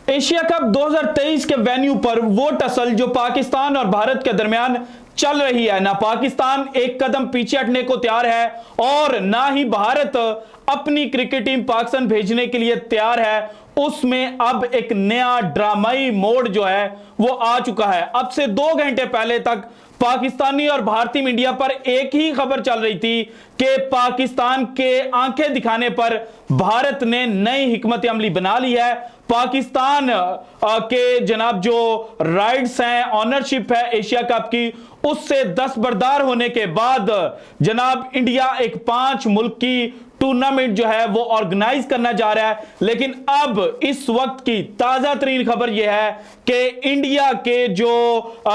Asia cup 2023 के venue पर वो टसल जो पाकिस्तान और भारत के दरमियान चल रही है, ना पाकिस्तान एक कदम पीछे हटने को तैयार है और ना ही भारत अपनी क्रिकेट टीम पाकिस्तान भेजने के लिए तैयार है। उसमें अब एक नया ड्रामाई मोड जो है वो आ चुका है। अब से 2 घंटे पहले तक पाकिस्तानी और भारतीय मीडिया पर एक ही खबर चल रही थी कि पाकिस्तान के आंखें दिखाने पर भारत ने नई हिकमत अमली बना ली है। पाकिस्तान के जनाब जो राइट्स हैं, ऑनरशिप है एशिया कप की, उससे दस्तबरदार होने के बाद जनाब इंडिया एक 5 मुल्क की टूर्नामेंट जो है वो ऑर्गेनाइज करना जा रहा है। लेकिन अब इस वक्त की ताजा तरीन खबर यह है कि इंडिया के जो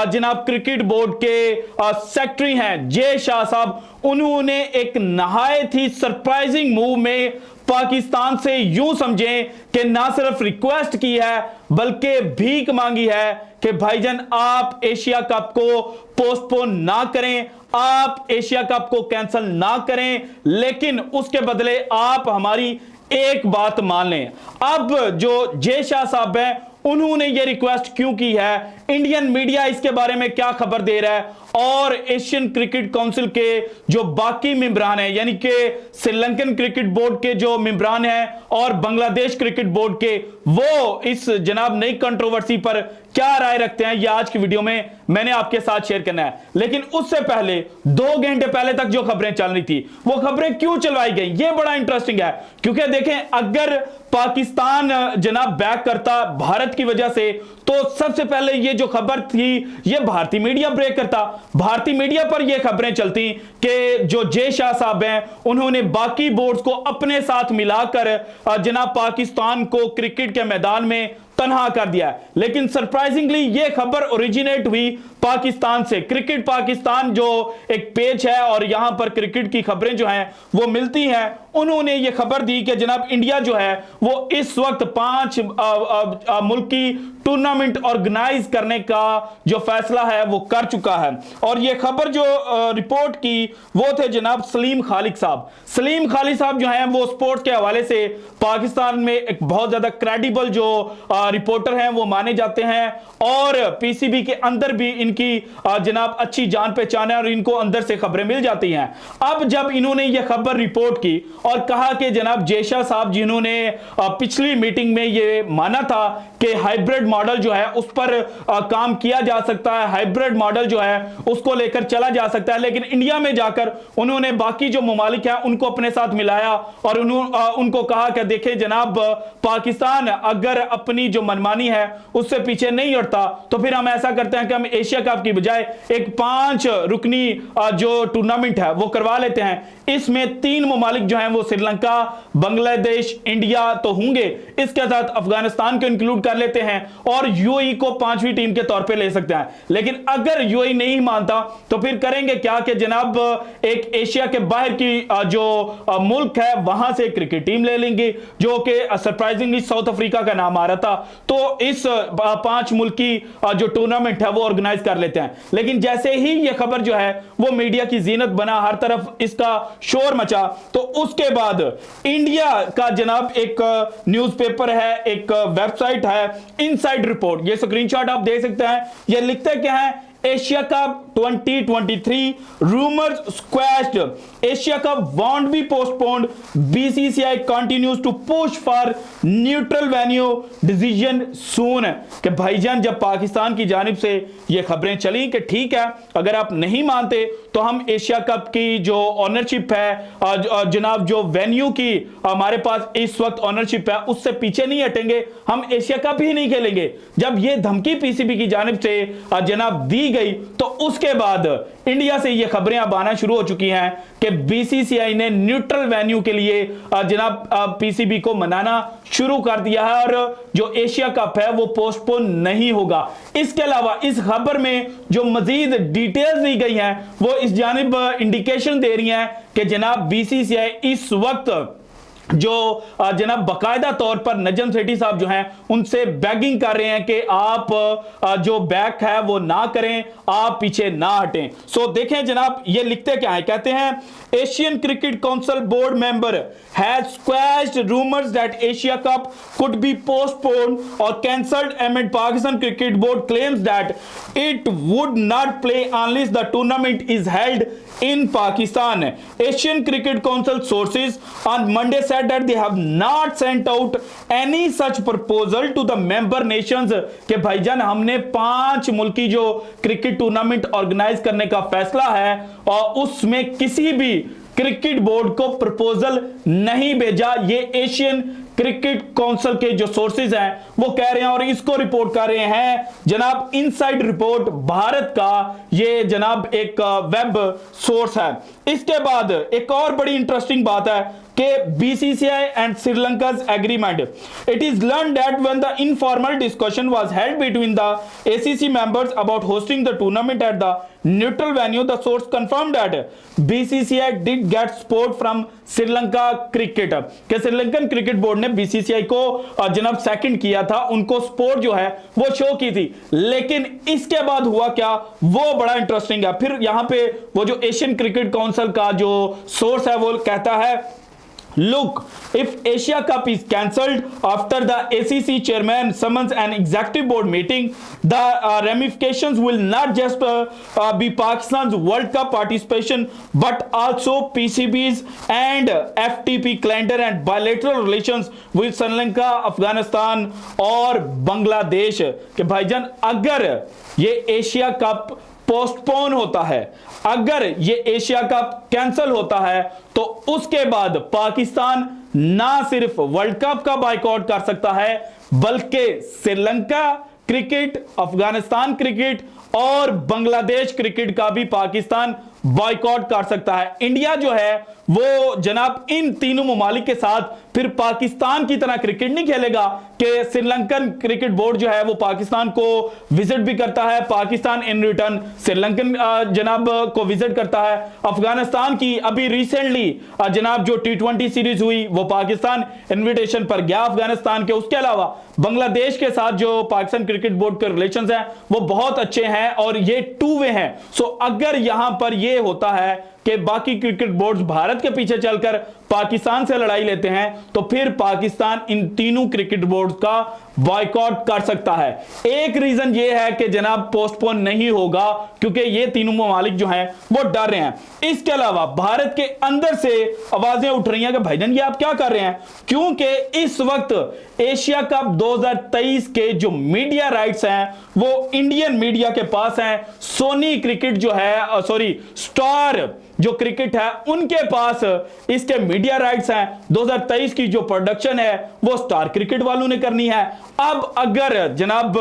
जनाब क्रिकेट बोर्ड के सेक्रेटरी हैं जय शाह साहब, उन्होंने एक नहायत ही सरप्राइजिंग मूव में पाकिस्तान से यूं समझें कि ना सिर्फ रिक्वेस्ट की है बल्कि भीख मांगी है कि भाईजान आप एशिया कप को पोस्टपोन ना करें, आप एशिया कप को कैंसिल ना करें, लेकिन उसके बदले आप हमारी एक बात मान लें। अब जो जय शाह साहब हैं उन्होंने ये रिक्वेस्ट क्यों की है, इंडियन मीडिया इसके बारे में क्या खबर दे रहा है और एशियन क्रिकेट काउंसिल के जो बाकी मेंबरान हैं यानी कि श्रीलंकन क्रिकेट बोर्ड के जो मेंबरान हैं और बांग्लादेश क्रिकेट बोर्ड के, वो इस जनाब नई कंट्रोवर्सी पर क्या राय रखते हैं, ये आज की वीडियो में मैंने आपके साथ शेयर करना है। लेकिन उससे पहले 2 घंटे पहले तक जो खबरें चल रही थी वो खबरें क्यों चलवाई गई, ये बड़ा इंटरेस्टिंग है। क्योंकि देखें, अगर पाकिस्तान जनाब बैक करता भारत की वजह से तो सबसे पहले ये जो खबर थी ये भारतीय मीडिया ब्रेक करता। भारतीय मीडिया पर ये खबरें चलती कि जो जय शाह साहब हैं उन्होंने बाकी बोर्ड्स को अपने साथ मिलाकर जनाब पाकिस्तान को क्रिकेट के मैदान में तनहा कर दिया। लेकिन सरप्राइजिंगली ये खबर ओरिजिनेट हुई पाकिस्तान से। क्रिकेट पाकिस्तान जो एक पेज है और यहां पर क्रिकेट की खबरें जो हैं वो मिलती हैं, उन्होंने ये खबर दी कि जनाब इंडिया जो है वो इस वक्त 5 मुल्क की टूर्नामेंट ऑर्गेनाइज करने का जो फैसला है वो कर चुका है। और ये खबर जो रिपोर्ट की वो थे जनाब सलीम खालिद साहब। सलीम खालिद साहब जो हैं वो स्पोर्ट्स के हवाले से पाकिस्तान में एक बहुत ज्यादा क्रेडिबल जो रिपोर्टर हैं वो माने जाते हैं और पीसीबी के अंदर भी इनकी जनाब अच्छी जान पहचान है और इनको अंदर से खबरें मिल जाती हैं। अब जब इन्होंने ये खबर रिपोर्ट की और कहा कि जनाब जय शाह साहब जिन्होंने पिछली मीटिंग में ये माना था कि हाइब्रिड मॉडल जो है उस पर काम किया जा सकता है, हाइब्रिड मॉडल जो है उसको लेकर चला जा सकता है, लेकिन इंडिया में जाकर उन्होंने बाकी जो ममालिक हैं उनको अपने साथ मिलाया और उनको कहा कि देखें जनाब, पाकिस्तान अगर अपनी जो मनमानी है उससे पीछे नहीं हटता तो फिर हम ऐसा करते हैं कि हम एशिया कप की बजाय एक 5 रुकनी जो टूर्नामेंट है वो करवा लेते हैं। इसमें 3 ममालिक जो हैं वो श्रीलंका, बांग्लादेश, इंडिया तो होंगे, इसके साथ अफगानिस्तान को इंक्लूड कर लेते हैं और यूएई को 5वीं टीम के तौर पे ले सकते हैं। लेकिन अगर यूएई नहीं मानता तो फिर करेंगे क्या कि जनाब एक एशिया के बाहर की जो मुल्क है वहां से क्रिकेट टीम ले लेंगे, जो कि सरप्राइजिंगली साउथ अफ्रीका का नाम आ रहा था। तो इस 5 मुल्क की जो टूर्नामेंट है वो ऑर्गेनाइज कर लेते हैं। लेकिन जैसे ही ये खबर जो है वो मीडिया की जीनत बना, हर तरफ इसका शोर मचा, तो उसके बाद इंडिया का जनाब एक न्यूज़पेपर है, एक वेबसाइट है इनसाइड रिपोर्ट, ये स्क्रीनशॉट आप देख सकते हैं। ये लिखते क्या है, Asia cup 2023 rumors squashed, Asia Cup won't be postponed, BCCI continues to push for neutral venue decision soon। कि भाईजान जब पाकिस्तान की जानिब से ये खबरें चली कि ठीक है अगर आप नहीं मानते तो हम एशिया कप की जो ऑनरशिप है जनाब जो वेन्यू की हमारे पास इस वक्त ऑनरशिप है उससे पीछे नहीं हटेंगे, हम एशिया कप ही नहीं खेलेंगे। जब ये धमकी पीसीबी की जानिब से जनाब दी गई तो उसके बाद इंडिया से ये खबरें अब आना शुरू हो चुकी हैं कि बीसीसीआई ने न्यूट्रल वेन्यू के लिए जनाब पीसीबी को मनाना शुरू कर दिया है और जो एशिया कप है वो पोस्टपोन नहीं होगा। इसके अलावा इस खबर में जो मजीद डिटेल्स दी गई हैं वो इस जानिब इंडिकेशन दे रही हैं कि जनाब बीसीसीआई इस वक्त जो जनाब बाकायदा तौर पर नजम सेठी साहब जो हैं उनसे बेगिंग कर रहे हैं कि आप जो बैक है वो ना करें, आप पीछे ना हटें। सो देखें जनाब ये लिखते क्या है, कहते हैं Asian Cricket Council board member has squashed rumours that Asia Cup could be postponed और cancelled amid Pakistan Cricket Board claims that it would not play unless the tournament is held in Pakistan. Asian Cricket Council sources on Monday said that they have not sent out any such proposal to the member nations कि भाईजान हमने 5 मुल्की जो cricket tournament organise करने का फैसला है और उसमें किसी भी क्रिकेट बोर्ड को प्रपोजल नहीं भेजा। ये एशियन क्रिकेट काउंसिल के जो सोर्सेज हैं वो कह रहे हैं और इसको रिपोर्ट कर रहे हैं जनाब इनसाइड रिपोर्ट भारत का ये जनाब एक वेब सोर्स है। इसके बाद एक और बड़ी इंटरेस्टिंग बात है कि बीसीसीआई एंड श्रीलंका's agreement. It is learned that when the informal discussion was held between the ACC members about hosting the tournament at the neutral venue, the source confirmed that BCCI did get support from Sri Lanka cricket कि Sri Lankan cricket board ने BCCI को जनाब second किया था, उनको support जो है वो शो की थी। लेकिन इसके बाद हुआ क्या वो बड़ा इंटरेस्टिंग है। फिर यहां पे वो जो एशियन क्रिकेट काउंसिल का जो सोर्स है वो कहता है Look, if Asia Cup is cancelled after the ACC chairman summons an executive board meeting, the ramifications will not just be Pakistan's World Cup participation, but also PCB's and FTP calendar and bilateral relations with Sri Lanka, Afghanistan और बांग्लादेश। कि भाईजान अगर ये Asia cup postpone होता है, अगर ये Asia cup cancel होता है तो उसके बाद पाकिस्तान ना सिर्फ वर्ल्ड कप का बायकॉट कर सकता है बल्कि श्रीलंका क्रिकेट, अफगानिस्तान क्रिकेट और बांग्लादेश क्रिकेट का भी पाकिस्तान बॉयकॉट कर सकता है। इंडिया जो है वो जनाब इन तीनों ममालिक के साथ फिर पाकिस्तान की तरह क्रिकेट नहीं खेलेगा कि श्रीलंकन क्रिकेट बोर्ड जो है वो पाकिस्तान को विजिट भी करता है, पाकिस्तान इन रिटर्न श्रीलंकन जनाब को विजिट करता है। अफगानिस्तान की अभी रिसेंटली जनाब जो T20 सीरीज हुई वो पाकिस्तान इन्विटेशन पर गया अफगानिस्तान के। उसके अलावा बांग्लादेश के साथ जो पाकिस्तान क्रिकेट बोर्ड के रिलेशंस हैं वो बहुत अच्छे हैं और ये टू वे हैं। सो अगर यहां पर ये होता है कि बाकी क्रिकेट बोर्ड्स भारत के पीछे चलकर पाकिस्तान से लड़ाई लेते हैं तो फिर पाकिस्तान इन तीनों क्रिकेट बोर्ड्स का बॉयकॉट कर सकता है। एक रीजन ये है कि जनाब पोस्टपोन नहीं होगा क्योंकि ये तीनों ममालिक जो हैं वो डर रहे हैं। इसके अलावा भारत के अंदर से आवाजें उठ रही हैं कि भाईजान ये आप क्या कर रहे हैं, क्योंकि इस वक्त एशिया कप 2023 के जो मीडिया राइट्स हैं वो इंडियन मीडिया के पास हैं। सोनी क्रिकेट जो है स्टार जो क्रिकेट है उनके पास इसके मीडिया राइट्स हैं। 2023 की जो प्रोडक्शन है वो स्टार क्रिकेट वालों ने करनी है। अब अगर जनाब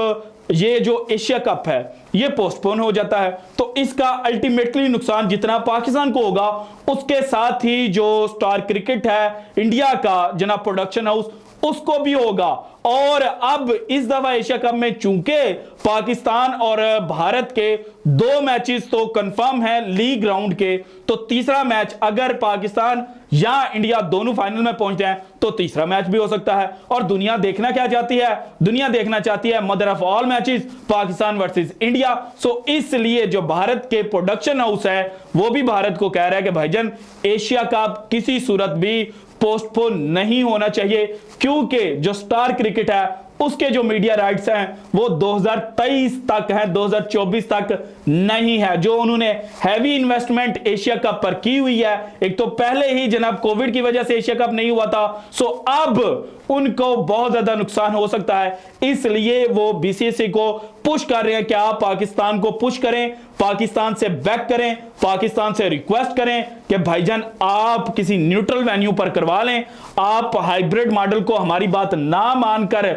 ये जो एशिया कप है ये पोस्टपोन हो जाता है तो इसका अल्टीमेटली नुकसान जितना पाकिस्तान को होगा उसके साथ ही जो स्टार क्रिकेट है इंडिया का जनाब प्रोडक्शन हाउस उसको भी होगा। और अब इस दफा एशिया कप में चूंकि पाकिस्तान और भारत के 2 मैचेस तो कंफर्म है लीग राउंड के, तो तीसरा मैच अगर पाकिस्तान या इंडिया दोनों फाइनल में पहुंचते हैं तो तीसरा मैच भी हो सकता है। और दुनिया देखना क्या चाहती है, दुनिया देखना चाहती है mother of all matches Pakistan versus India. So इसलिए जो भारत के प्रोडक्शन हाउस है वो भी भारत को कह रहा है कि भाईजान एशिया कप किसी सूरत भी पोस्टपोन नहीं होना चाहिए क्योंकि जो स्टार क्रिकेट है उसके जो मीडिया राइट्स हैं वो 2023 तक है, 2024 तक नहीं है। जो उन्होंने हैवी इन्वेस्टमेंट एशिया कप पर की हुई है, एक तो पहले ही जनाब कोविड की वजह से एशिया कप नहीं हुआ था, सो अब उनको बहुत ज्यादा नुकसान हो सकता है। इसलिए वो बीसीसीआई को पुश कर रहे हैं कि आप पाकिस्तान को पुश करें, पाकिस्तान से बैक करें, पाकिस्तान से रिक्वेस्ट करें कि भाईजान आप किसी न्यूट्रल वेन्यू पर करवा लें। आप हाइब्रिड मॉडल को हमारी बात ना मानकर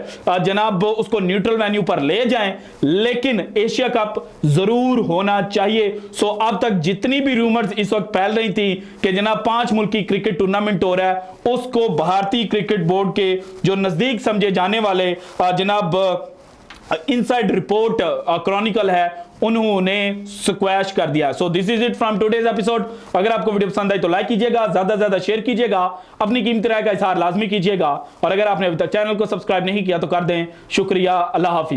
जनाब उसको न्यूट्रल वेन्यू पर ले जाएं, लेकिन एशिया कप जरूर होना चाहिए। सो अब तक जितनी भी रूमर्स इस वक्त फैल रही थी कि जनाब 5 मुल्की क्रिकेट टूर्नामेंट हो रहा है उसको भारतीय क्रिकेट बोर्ड के जो नजदीक समझे जाने वाले जनाब इनसाइड रिपोर्ट क्रॉनिकल है उन्होंने स्क्वैश कर दिया। So this is it from today's episode. अगर आपको वीडियो पसंद आई तो लाइक कीजिएगा, ज्यादा से ज्यादा शेयर कीजिएगा, अपनी कीमती राय का इजहार लाजमी कीजिएगा, और अगर आपने अभी तक चैनल को सब्सक्राइब नहीं किया तो कर दें। शुक्रिया, अल्लाह हाफिज।